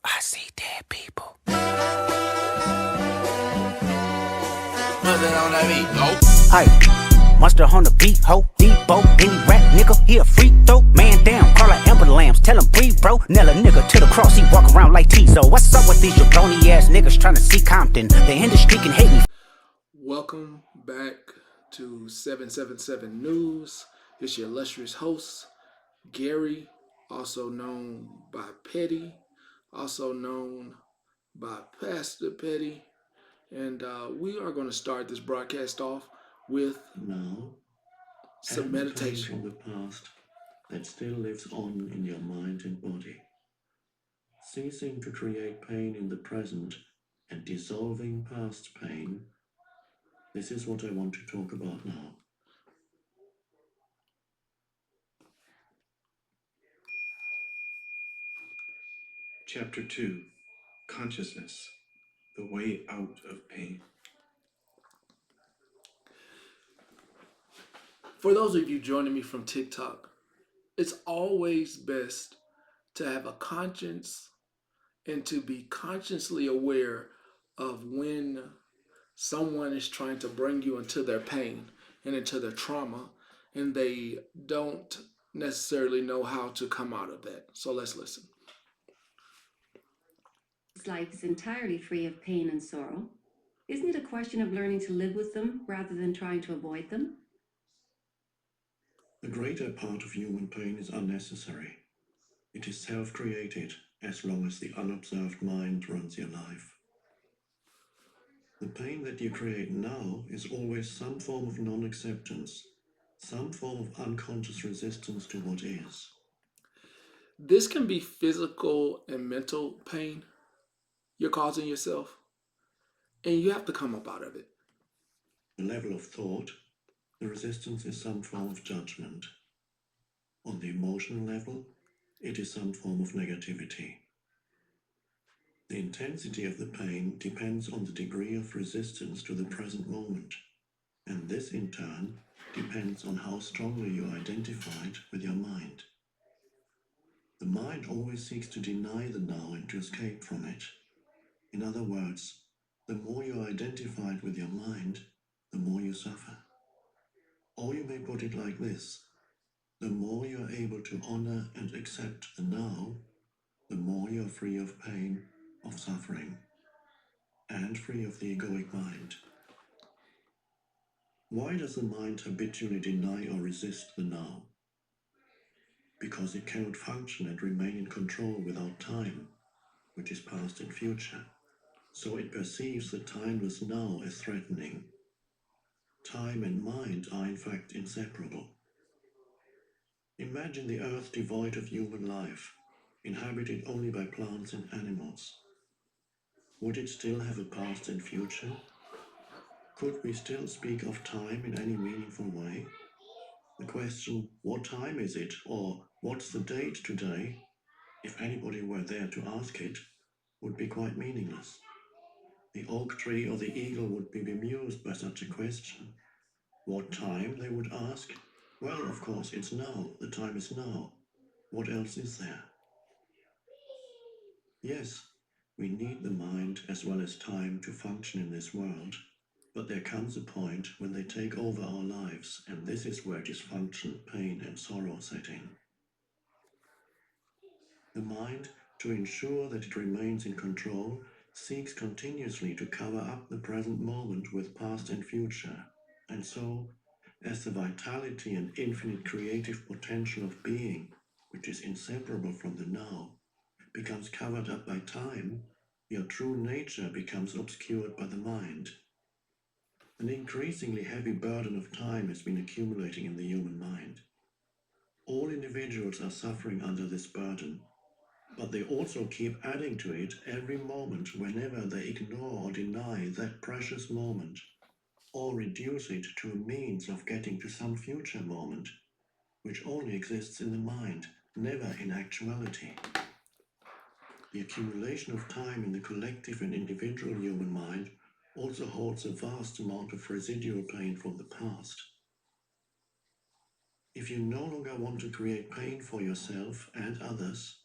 I see dead people. Put it on that beat, go. Hey, monster on the beat, ho, Debo, any rap nigga, he a freak throw. Man down, call her Amber Lambs, tell him breathe, bro. Nail a nigga to the cross, he walk around like Tizo. What's up with these jabroni ass niggas trying to see Compton? The industry can hate me. Welcome back to 777 News. It's your illustrious host, Gary, also known by Petty, also known by Pastor Petty. And we are going to start this broadcast off with Now, some meditation. from the past that still lives on in your mind and body, ceasing to create pain in the present and dissolving past pain. This is what I want to talk about now. Chapter 2: Consciousness, the way out of pain. For those of you joining me from TikTok, it's always best to have a conscience and to be consciously aware of when someone is trying to bring you into their pain and into their trauma, and they don't necessarily know how to come out of that. So let's listen. Life is entirely free of pain and sorrow. Isn't it a question of learning to live with them rather than trying to avoid them? The greater part of human pain is unnecessary. It is self-created as long as the unobserved mind runs your life. The pain that you create now is always some form of non-acceptance, some form of unconscious resistance to what is. This can be physical and mental pain you're causing yourself, and you have to come up out of it. The level of thought, the resistance is some form of judgment. On the emotional level, it is some form of negativity. The intensity of the pain depends on the degree of resistance to the present moment, and this in turn depends on how strongly you are identified with your mind. The mind always seeks to deny the now and to escape from it. In other words, the more you are identified with your mind, the more you suffer. Or you may put it like this: the more you are able to honor and accept the now, the more you are free of pain, of suffering, and free of the egoic mind. Why does the mind habitually deny or resist the now? Because it cannot function and remain in control without time, which is past and future. So it perceives the timeless now as threatening. Time and mind are in fact inseparable. Imagine the earth devoid of human life, inhabited only by plants and animals. Would it still have a past and future? Could we still speak of time in any meaningful way? The question, what time is it, or what's the date today, if anybody were there to ask it, would be quite meaningless. The oak tree or the eagle would be bemused by such a question. What time, they would ask? Well, of course, it's now. The time is now. What else is there? Yes, we need the mind as well as time to function in this world, but there comes a point when they take over our lives, and this is where dysfunction, pain, and sorrow set in. The mind, to ensure that it remains in control, seeks continuously to cover up the present moment with past and future, and so, as the vitality and infinite creative potential of being, which is inseparable from the now, becomes covered up by time, your true nature becomes obscured by the mind. An increasingly heavy burden of time has been accumulating in the human mind. All individuals are suffering under this burden, but they also keep adding to it every moment whenever they ignore or deny that precious moment, or reduce it to a means of getting to some future moment, which only exists in the mind, never in actuality. The accumulation of time in the collective and individual human mind also holds a vast amount of residual pain from the past. If you no longer want to create pain for yourself and others,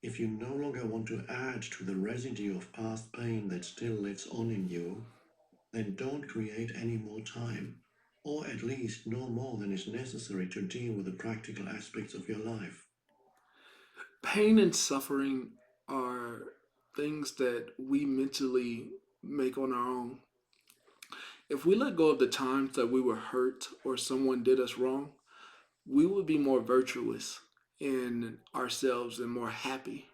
If you no longer want to add to the residue of past pain that still lives on in you, then don't create any more time, or at least no more than is necessary to deal with the practical aspects of your life. Pain and suffering are things that we mentally make on our own. If we let go of the times that we were hurt or someone did us wrong, we would be more virtuous in ourselves and more happy.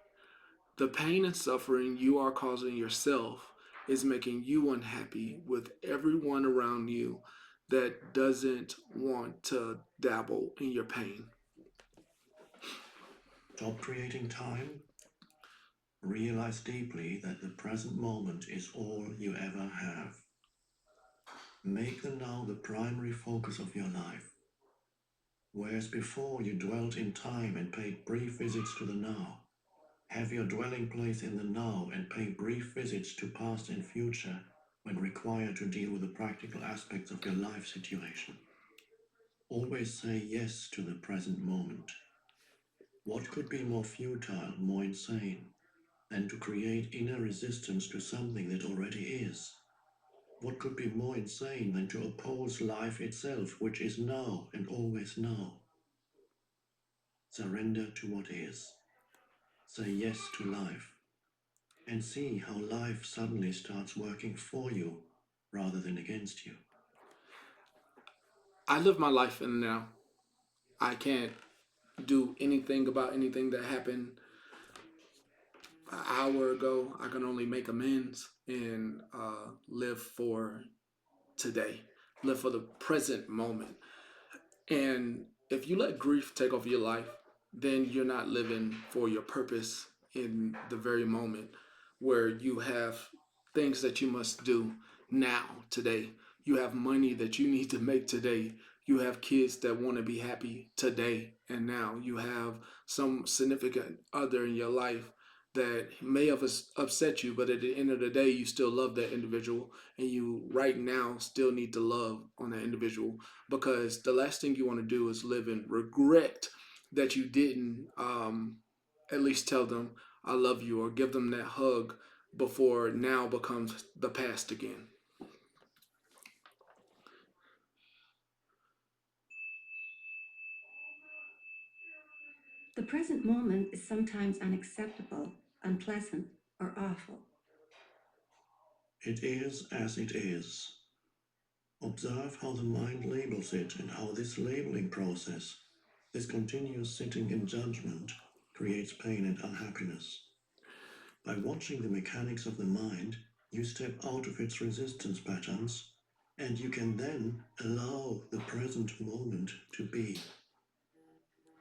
The pain and suffering you are causing yourself is making you unhappy with everyone around you that doesn't want to dabble in your pain. Stop creating time. Realize deeply that the present moment is all you ever have. Make the now the primary focus of your life. Whereas before you dwelt in time and paid brief visits to the now, have your dwelling place in the now and pay brief visits to past and future when required to deal with the practical aspects of your life situation. Always say yes to the present moment. What could be more futile, more insane, than to create inner resistance to something that already is? What could be more insane than to oppose life itself, which is now and always now? Surrender to what is. Say yes to life. And see how life suddenly starts working for you rather than against you. I live my life in the now. I can't do anything about anything that happened an hour ago. I can only make amends and live for today, live for the present moment. And if you let grief take over your life, then you're not living for your purpose in the very moment where you have things that you must do now, today. You have money that you need to make today. You have kids that want to be happy today and now. You have some significant other in your life that may have upset you, but at the end of the day, you still love that individual, and you right now still need to love on that individual, because the last thing you want to do is live in regret that you didn't at least tell them I love you or give them that hug before now becomes the past again. The present moment is sometimes unacceptable, unpleasant, or awful. It is as it is. Observe how the mind labels it and how this labeling process, this continuous sitting in judgment, creates pain and unhappiness. By watching the mechanics of the mind, you step out of its resistance patterns, and you can then allow the present moment to be.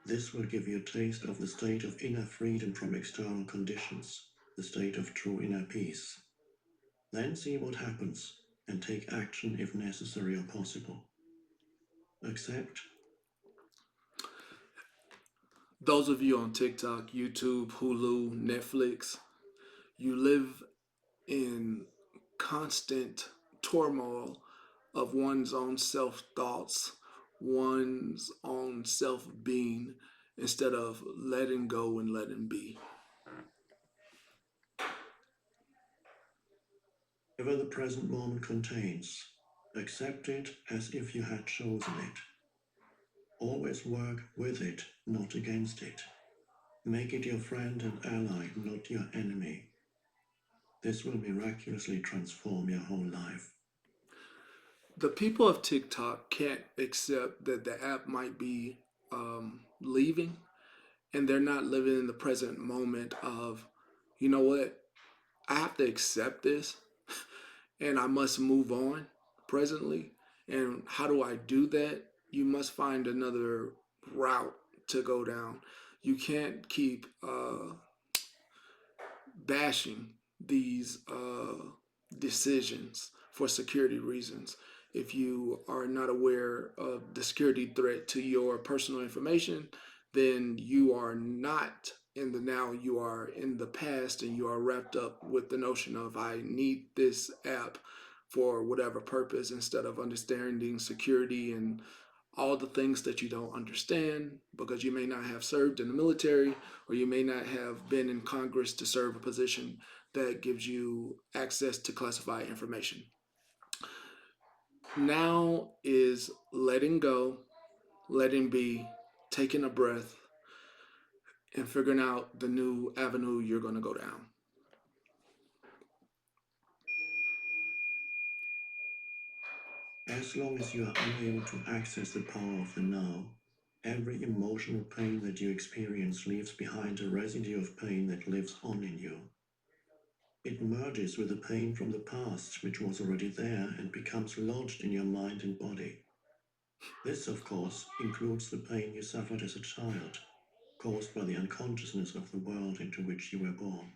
This will give you a taste of the state of inner freedom from external conditions, the state of true inner peace. Then see what happens and take action if necessary or possible. Accept. Those of you on TikTok, YouTube, Hulu, Netflix, you live in constant turmoil of one's own self thoughts, one's own self being, instead of letting go and letting be. Whatever the present moment contains, accept it as if you had chosen it. Always work with it, not against it. Make it your friend and ally, not your enemy. This will miraculously transform your whole life. The people of TikTok can't accept that the app might be leaving, and they're not living in the present moment of, you know what, I have to accept this and I must move on presently. And how do I do that? You must find another route to go down. You can't keep bashing these decisions for security reasons. If you are not aware of the security threat to your personal information, then you are not in the now, you are in the past, and you are wrapped up with the notion of I need this app for whatever purpose, instead of understanding security and all the things that you don't understand because you may not have served in the military or you may not have been in Congress to serve a position that gives you access to classified information. Now is letting go, letting be, taking a breath, and figuring out the new avenue you're going to go down. As long as you are unable to access the power of the now, every emotional pain that you experience leaves behind a residue of pain that lives on in you. It merges with the pain from the past, which was already there, and becomes lodged in your mind and body. This, of course, includes the pain you suffered as a child, caused by the unconsciousness of the world into which you were born.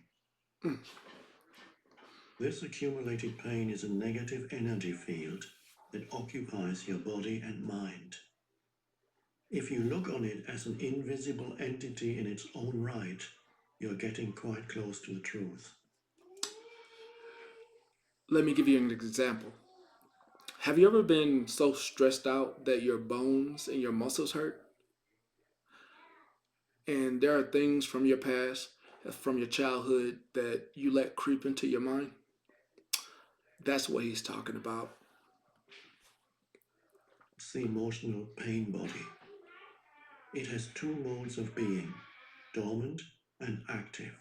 Mm. This accumulated pain is a negative energy field that occupies your body and mind. If you look on it as an invisible entity in its own right, you're getting quite close to the truth. Let me give you an example. Have you ever been so stressed out that your bones and your muscles hurt? And there are things from your past, from your childhood, that you let creep into your mind? That's what he's talking about. It's the emotional pain body. It has two modes of being, dormant and active.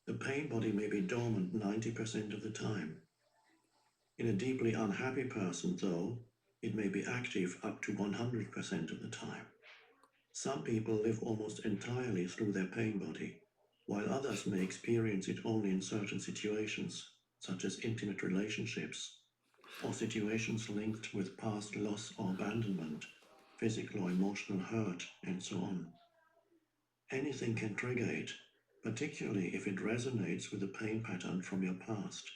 The pain body may be dormant 90% of the time. In a deeply unhappy person, though, it may be active up to 100% of the time. Some people live almost entirely through their pain body, while others may experience it only in certain situations, such as intimate relationships, or situations linked with past loss or abandonment, physical or emotional hurt, and so on. Anything can trigger it, particularly if it resonates with a pain pattern from your past.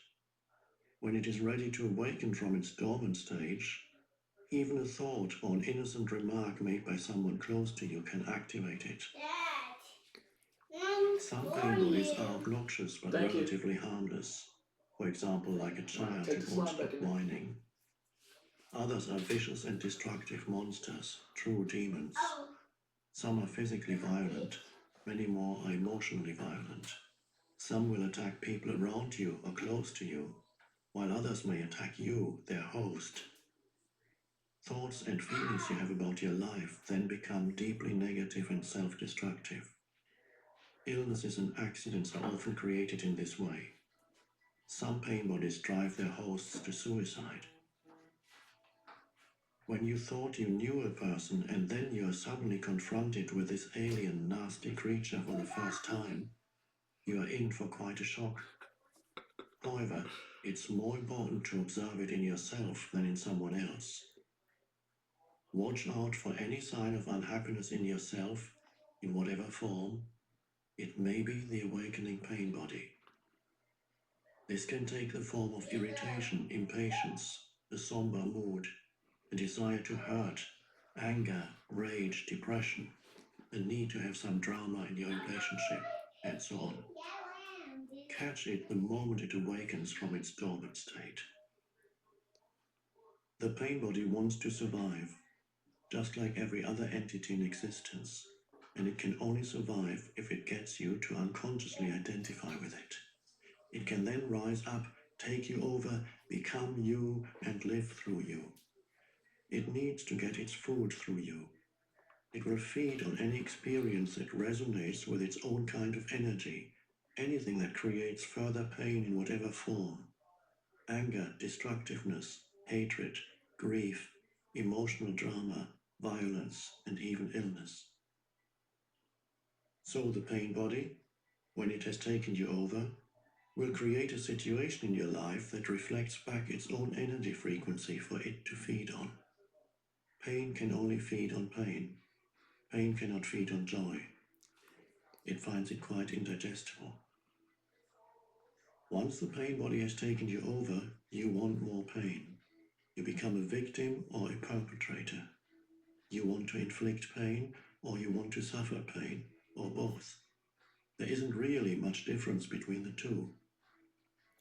When it is ready to awaken from its dormant stage, even a thought or an innocent remark made by someone close to you can activate it. Some pain bodies are obnoxious but Thank you. relatively harmless. For example, like a child Take who the won't slime back stop in there. whining. Others are vicious and destructive monsters, true demons. Some are physically violent, many more are emotionally violent. Some will attack people around you or close to you, while others may attack you, their host. Thoughts and feelings you have about your life then become deeply negative and self-destructive. Illnesses and accidents are often created in this way. Some pain bodies drive their hosts to suicide. When you thought you knew a person and then you are suddenly confronted with this alien, nasty creature for the first time, you are in for quite a shock. However, it's more important to observe it in yourself than in someone else. Watch out for any sign of unhappiness in yourself, in whatever form. It may be the awakening pain body. This can take the form of irritation, impatience, a somber mood, a desire to hurt, anger, rage, depression, a need to have some drama in your relationship, and so on. Catch it the moment it awakens from its dormant state. The pain body wants to survive, just like every other entity in existence, and it can only survive if it gets you to unconsciously identify with it. It can then rise up, take you over, become you, and live through you. It needs to get its food through you. It will feed on any experience that resonates with its own kind of energy, anything that creates further pain in whatever form. Anger, destructiveness, hatred, grief, emotional drama, violence, and even illness. So the pain body, when it has taken you over, will create a situation in your life that reflects back its own energy frequency for it to feed on. Pain can only feed on pain. Pain cannot feed on joy. It finds it quite indigestible. Once the pain body has taken you over, you want more pain. You become a victim or a perpetrator. You want to inflict pain or you want to suffer pain, or both. There isn't really much difference between the two.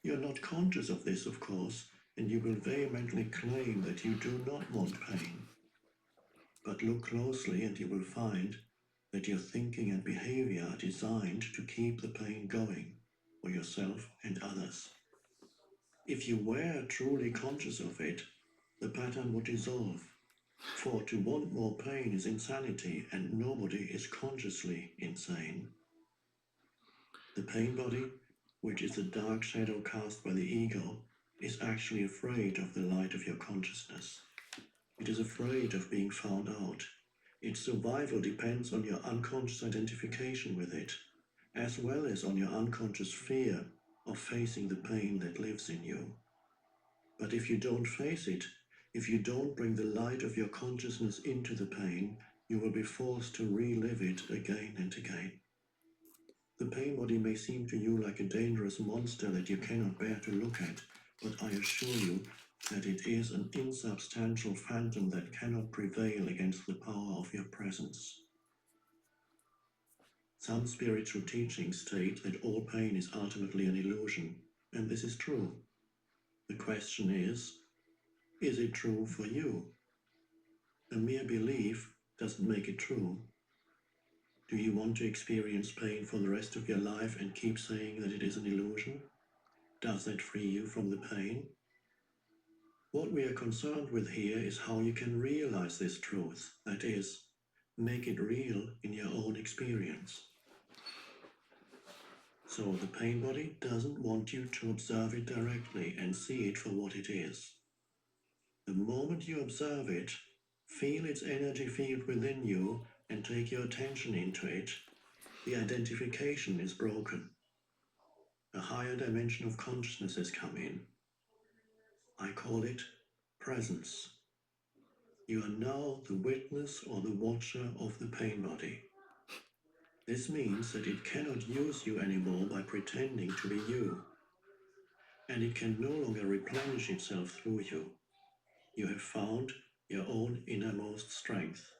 You're not conscious of this, of course, and you will vehemently claim that you do not want pain. But look closely and you will find that your thinking and behavior are designed to keep the pain going for yourself and others. If you were truly conscious of it, the pattern would dissolve. For to want more pain is insanity, and nobody is consciously insane. The pain body, which is the dark shadow cast by the ego, is actually afraid of the light of your consciousness. It is afraid of being found out. Its survival depends on your unconscious identification with it, as well as on your unconscious fear of facing the pain that lives in you. But if you don't face it, if you don't bring the light of your consciousness into the pain, you will be forced to relive it again and again. The pain body may seem to you like a dangerous monster that you cannot bear to look at, but I assure you that it is an insubstantial phantom that cannot prevail against the power of your presence. Some spiritual teachings state that all pain is ultimately an illusion, and this is true. The question is it true for you? A mere belief doesn't make it true. Do you want to experience pain for the rest of your life and keep saying that it is an illusion? Does that free you from the pain? What we are concerned with here is how you can realize this truth, that is, make it real in your own experience. So the pain body doesn't want you to observe it directly and see it for what it is. The moment you observe it, feel its energy field within you and take your attention into it, the identification is broken. A higher dimension of consciousness has come in. I call it presence. You are now the witness or the watcher of the pain body. This means that it cannot use you anymore by pretending to be you, and it can no longer replenish itself through you. You have found your own innermost strength.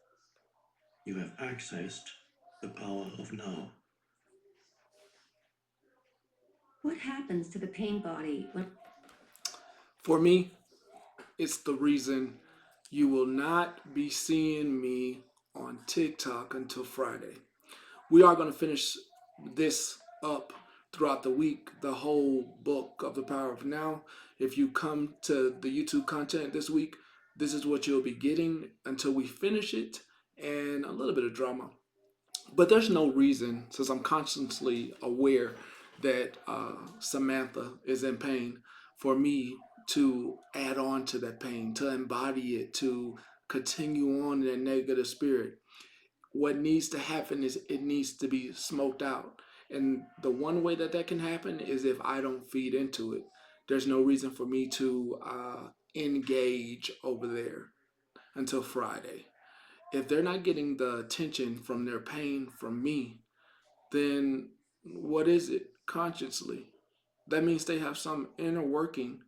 You have accessed the power of now. What happens to the pain body when For me, it's the reason you will not be seeing me on TikTok until Friday. We are going to finish this up throughout the week, the whole book of the power of now. If you come to the YouTube content this week, this is what you'll be getting until we finish it, and a little bit of drama. But there's no reason, since I'm consciously aware that Samantha is in pain, for me to add on to that pain, to embody it, to continue on in that negative spirit. What needs to happen is it needs to be smoked out. And the one way that that can happen is if I don't feed into it. There's no reason for me to engage over there until Friday. If they're not getting the attention from their pain from me, then what is it consciously? That means they have some inner working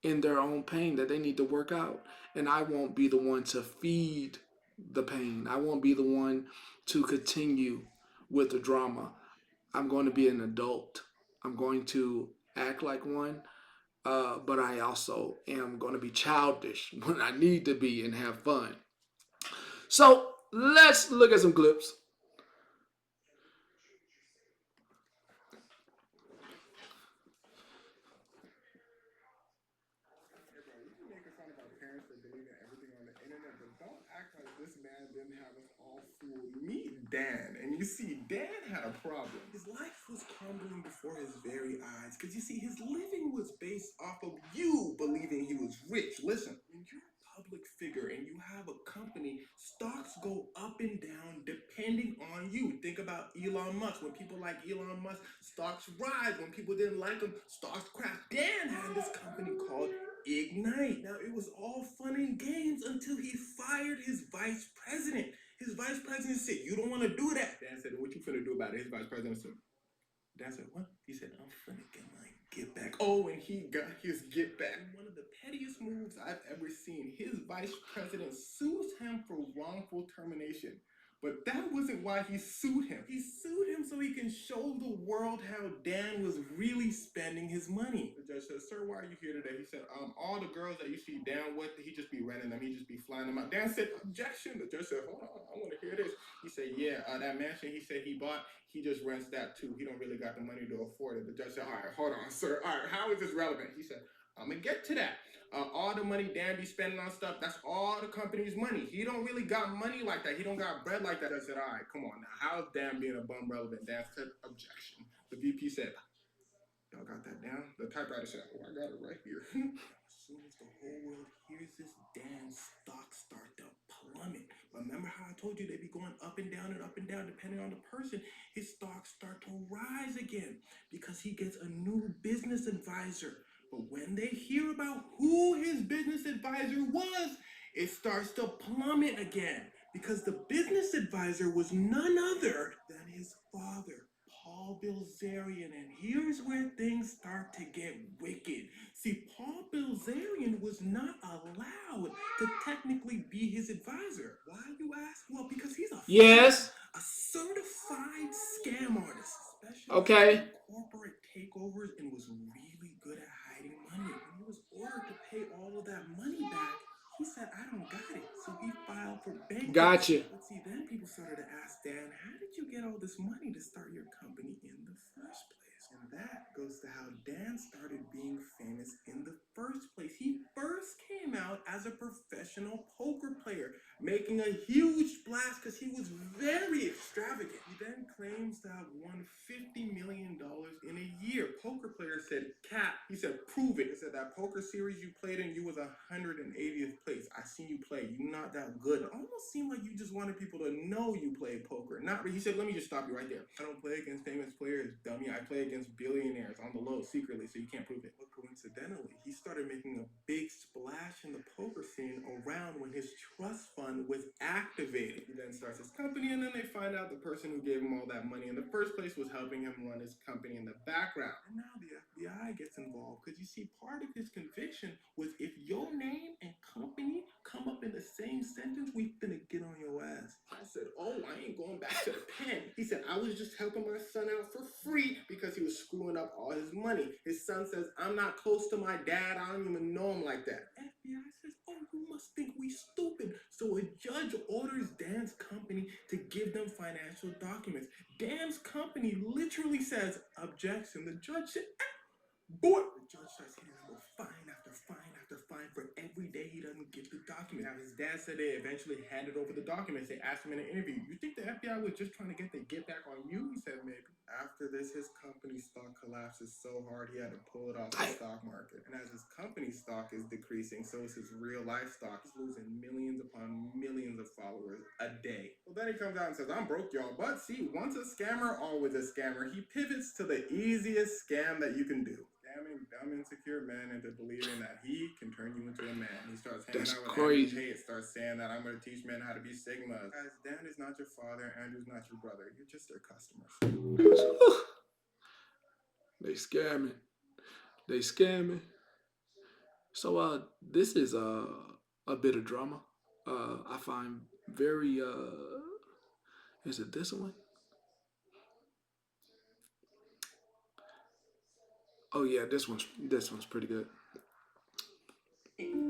in their own pain that they need to work out. And I won't be the one to feed the pain. I won't be the one to continue with the drama. I'm going to be an adult. I'm going to act like one, but I also am going to be childish when I need to be and have fun. So let's look at some clips. Hey bro, we can make fun of our parents for deleting everything on the internet, but don't act like this man didn't have us all fooled. Meet Dan, and you see, Dan had a problem. His life was crumbling before his very eyes, because you see, his living was based off of you believing he was rich. Listen, when you're a public figure and you have a company, stocks go up and down depending on you. Think about Elon Musk. When people like Elon Musk, stocks rise. When people didn't like him, stocks crash. Dan had this company called Ignite. Now, it was all fun and games until he fired his vice president. His vice president said, "You don't want to do that." Dan said, "What you finna do about it?" His vice president said, Dan said, "What?" He said, "I'm finna get my get back." Oh, and he got his get back. One of the pettiest moves I've ever seen. His vice president sues him for wrongful termination. But that wasn't why he sued him. He sued him so he can show the world how Dan was really spending his money. The judge said, sir, why are you here today? He said, all the girls that you see Dan with, he just be renting them. He just be flying them out. Dan said, objection. The judge said, hold on, I want to hear this. He said, yeah, that mansion he said he bought, he just rents that too. He don't really got the money to afford it. The judge said, all right, hold on, sir. All right, how is this relevant? He said, I'm going to get to that. All the money Dan be spending on stuff, that's all the company's money. He don't really got money like that. He don't got bread like that. I said, all right, come on now. How is Dan being a bum relevant? Dan said, objection. The VP said, y'all got that down? The typewriter said, oh, I got it right here. As soon as the whole world hears this, Dan's stock start to plummet. Remember how I told you they be going up and down depending on the person? His stocks start to rise again because he gets a new business advisor. But when they hear about who his business advisor was, it starts to plummet again because the business advisor was none other than his father, Paul Bilzerian. And here's where things start to get wicked. See, Paul Bilzerian was not allowed to technically be his advisor. Why, you ask? Well, because he's a certified scam artist, especially in corporate takeovers, and was really good at hiding money. When he was ordered to pay all of that money back, he said, I don't got it. So he filed for bankruptcy. Gotcha. But see, then people started to ask Dan, how did you get all this money to start your company in the first place? And that goes to how Dan started being famous in the first place. He first came out as a professional poker player, making a huge splash because he was very extravagant. He then claims to have won $50 million in a year. Poker player said, Cat, he said, prove it. He said, that poker series you played in, you was 180th place. I seen you play. You not that good. It almost seemed like you just wanted people to know you played poker. Not really. He said, let me just stop you right there. I don't play against famous players, dummy. I play against billionaires on the low secretly, so you can't prove it. But coincidentally, he started making a big splash in the poker scene around when his trust fund was activated. He then starts his company, and then they find out the person who gave him all that money in the first place was helping him run his company in the background. And now the FBI gets involved because you see, part of his conviction was if your name and company come up in the same sentence, we finna get on your ass. I said, oh, I ain't going back to the pen. He said, I was just helping my son out for free because he was screwing up all his money. His son says, I'm not close to my dad. I don't even know him like that. FBI says, oh, you must think we stupid. So a judge orders Dan's company to give them financial documents. Dan's company literally says, objection. The judge said, boy. The judge starts hitting him with fine after fine after fine for every day he doesn't get the document. Now, his dad said they eventually handed over the documents. They asked him in an interview, you think the FBI was just trying to get back on you? He said, maybe. After this, his company's stock collapses so hard he had to pull it off the stock market. And as his company stock is decreasing, so is his real life stock. He's losing millions upon millions of followers a day. Well, then he comes out and says, I'm broke, y'all. But see, once a scammer, always a scammer. He pivots to the easiest scam that you can do. Scamming dumb, insecure men into believing that he can turn you into a man. He starts hanging out with Andrew Tate, starts saying that I'm going to teach men how to be Sigmas. Guys, Dan is not your father, Andrew's not your brother. You're just their customers. They scamming. They scamming. So this is a bit of drama. I find very is it this one? Oh yeah, this one's pretty good.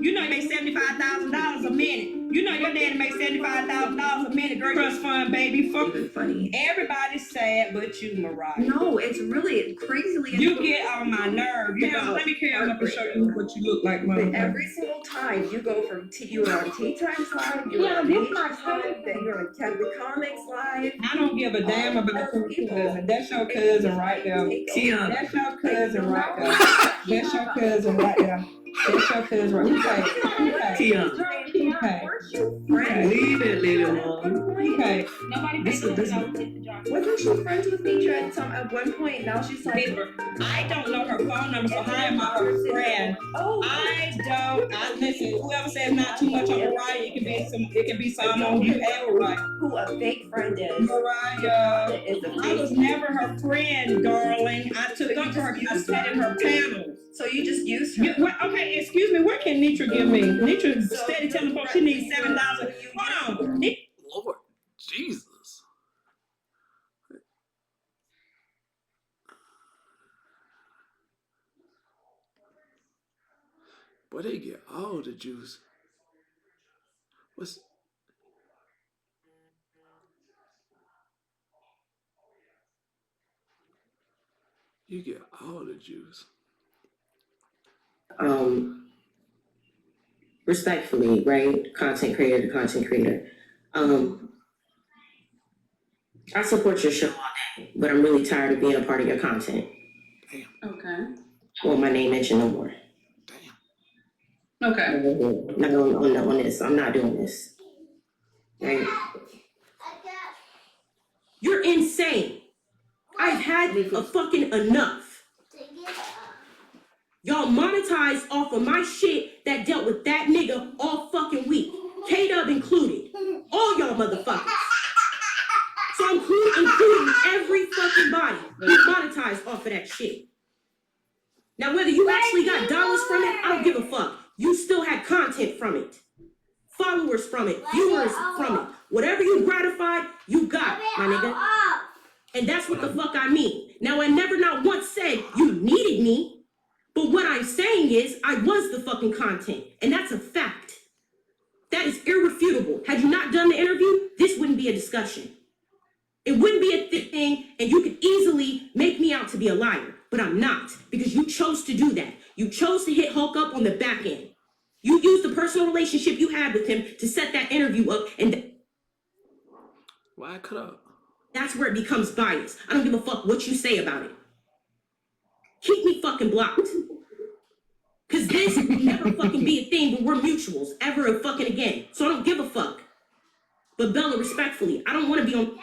You know you make $75,000 a minute. You know your daddy makes $75,000 a minute. Girl, trust fund, baby. Fucking funny. Everybody's sad but you, Mariah. No, it's really crazily. You get on my nerve. You know, let me carry on up and show you what you look like, Mama. But every single time you go from you were on Tea Times Live, you were on Tea Times Live, then you're on Tablet Comics Live. I don't give a damn about your cousin. That's your cousin right there. That's your cousin right there. That's your cousin right there. That's your cousin right there. Okay. Leave it, little mom. Okay. Wasn't she friends with Nitra at one point? Now she's like, I don't know her phone number, so how am I her friend? oh, Listen, whoever says not too much on Mariah, it can be someone you ever right. Who a fake friend is. Mariah. I was never her friend, darling. I took up for her. I sat in her panels. So you just used her. Okay, excuse me. What can Nitra give me? Nitra steady telling folks she needs $7,000. Hold on. Lord Jesus. Boy, they get all the juice. What's you get all the juice. Respectfully, right? Content creator to content creator. I support your show all day, but I'm really tired of being a part of your content. Damn. Okay. I want my name mentioned no more. Damn. Okay. No, on this. I'm not doing this. Right? You're insane. I've had a fucking enough. Y'all monetize off of my shit that dealt with that nigga all fucking week. K-Dub included. All y'all motherfuckers. So I'm including every fucking body who monetized off of that shit. Now, whether you actually got dollars from it, I don't give a fuck. You still had content from it. Followers from it. Viewers from it. Whatever you gratified, you got, my nigga. And that's what the fuck I mean. Now, I never not once said you needed me, but what I'm saying is I was the fucking content, and that's a fact. That is irrefutable. Had you not done the interview, this wouldn't be a discussion. It wouldn't be a thing, and you could easily make me out to be a liar, but I'm not, because you chose to do that. You chose to hit Hulk up on the back end. You used the personal relationship you had with him to set that interview up, and Why cut up? that's where it becomes biased. I don't give a fuck what you say about it. Keep me fucking blocked. Because this will never fucking be a thing where we're mutuals ever and fucking again. So I don't give a fuck. But Bella, respectfully, I don't want to be on...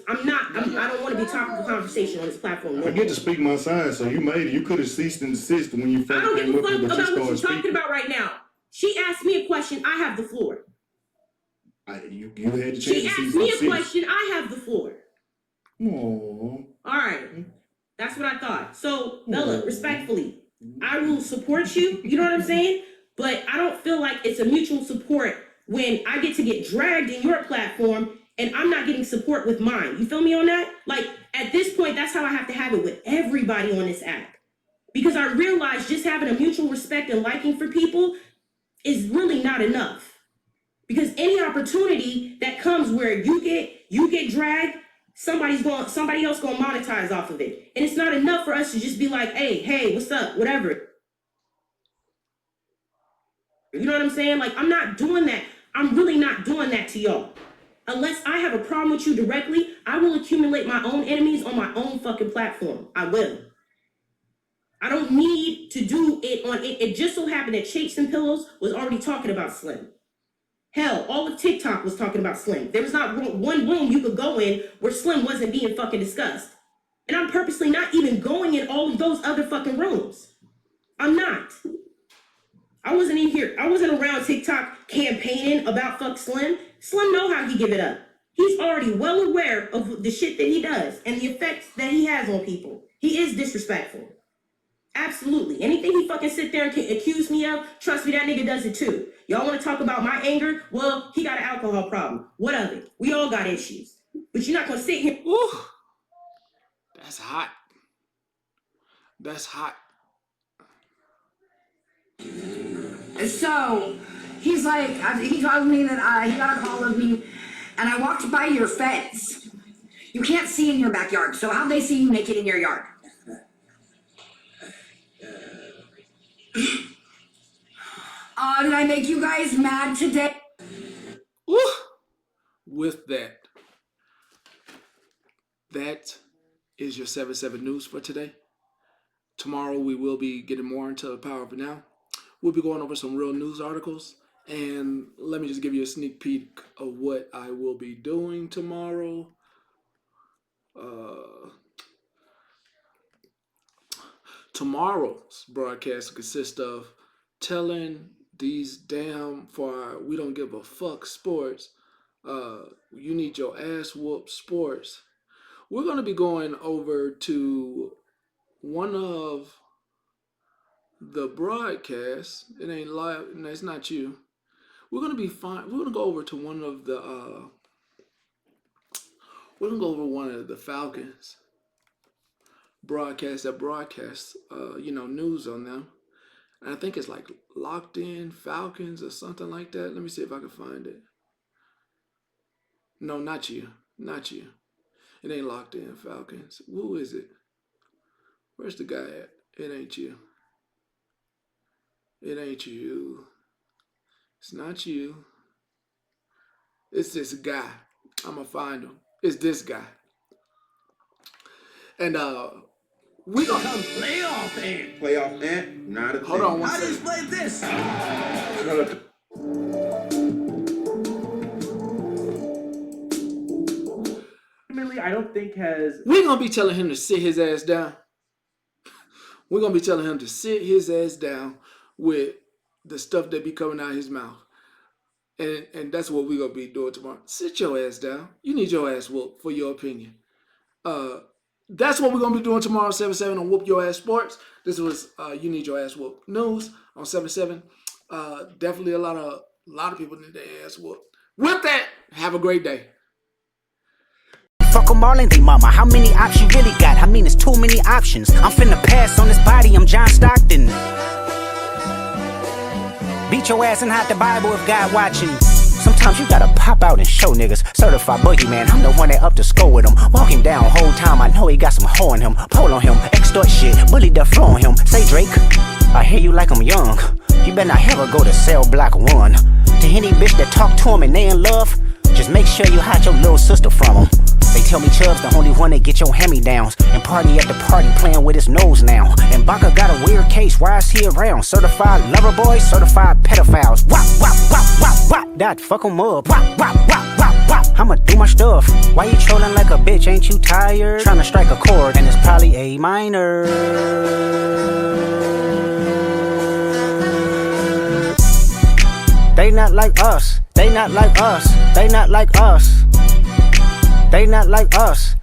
I don't want to be talking the conversation on this platform. I get to speak my side, so you made it. You could have ceased and desisted when you first I don't came give a up fuck with about what you're speaking. talking about right now. She asked me a question, I have the floor. You had the chance She to asked see me a question, I have the floor. Aww. All right. That's what I thought. So, Bella, respectfully, I will support you. You know what I'm saying? But I don't feel like it's a mutual support when I get to get dragged in your platform and I'm not getting support with mine. You feel me on that? Like, at this point, that's how I have to have it with everybody on this app. Because I realize just having a mutual respect and liking for people is really not enough. Because any opportunity that comes where you get dragged, somebody else gonna monetize off of it. And it's not enough for us to just be like, hey, what's up? Whatever. You know what I'm saying? Like, I'm not doing that. I'm really not doing that to y'all. Unless I have a problem with you directly, I will accumulate my own enemies on my own fucking platform. I will. I don't need to do it on it. It just so happened that Shakes and Pillows was already talking about Slim. Hell, all of TikTok was talking about Slim. There was not one room you could go in where Slim wasn't being fucking discussed. And I'm purposely not even going in all of those other fucking rooms. I'm not. I wasn't in here. I wasn't around TikTok campaigning about fuck Slim. Slim know how he give it up. He's already well aware of the shit that he does and the effects that he has on people. He is disrespectful. Absolutely. Anything he fucking sit there and accuse me of, trust me, that nigga does it too. Y'all want to talk about my anger? Well, he got an alcohol problem. What of it? We all got issues. But you're not going to sit here. Ooh, that's hot. That's hot. So he's like, he told me that he got a call of me, and I walked by your fence. You can't see in your backyard, so how'd they see you naked in your yard? Did I make you guys mad today? Ooh. With that is your 7/7 news for today. Tomorrow we will be getting more into the power of now. We'll be going over some real news articles. And let me just give you a sneak peek of what I will be doing tomorrow. Tomorrow's broadcast consists of telling these damn for we don't give a fuck sports. You need your ass whooped sports. We're going to be going over to one of the broadcasts. It ain't live. No, it's not you. We're going to be fine. We're going to go over to one of the we're going to go over one of the Falcons broadcast that broadcasts, news on them. And I think it's like Locked In Falcons or something like that. Let me see if I can find it. No, not you. Not you. It ain't Locked In Falcons. Who is it? Where's the guy at? It ain't you. It ain't you. It's not you. It's this guy. I'm gonna find him. It's this guy. And we gonna Come playoff ant. Playoff ant, not a thing. hold on one How do you second. explain this? Ultimately, I don't think has. We're gonna be telling him to sit his ass down. We're gonna be telling him to sit his ass down with the stuff that be coming out of his mouth. And that's what we're gonna be doing tomorrow. Sit your ass down. You need your ass whooped for your opinion. That's what we're gonna be doing tomorrow, 7/7 on Whoop Your Ass Sports. This was You Need Your Ass Whooped news on 7/7. Definitely a lot of people need their ass whooped. With that, have a great day. Fuck them all ain't they mama. How many options you really got? I mean, it's too many options. I'm finna pass on this body. I'm John Stockton. Beat your ass and hide the Bible if God watching. Sometimes you gotta pop out and show niggas. Certified boogeyman, I'm the one that up to score with him. Walk him down whole time, I know he got some hoe in him. Pull on him, extort shit, bully the flow on him. Say Drake, I hear you like I'm young. You better not ever go to cell block 1. To any bitch that talk to him and they in love, just make sure you hide your little sister from him. They tell me Chubb's the only one that get your hand-me-downs and party at the party playing with his nose now. And Baca got a weird case, why is he around? Certified lover boys, certified pedophiles. Wop, wop, wop, wop, wop. That fuck him up. Wop, wop, wop, wop, wop. I'ma do my stuff. Why you trolling like a bitch? Ain't you tired? Trying to strike a chord and it's probably A minor. They not like us. They not like us. They not like us. They not like us.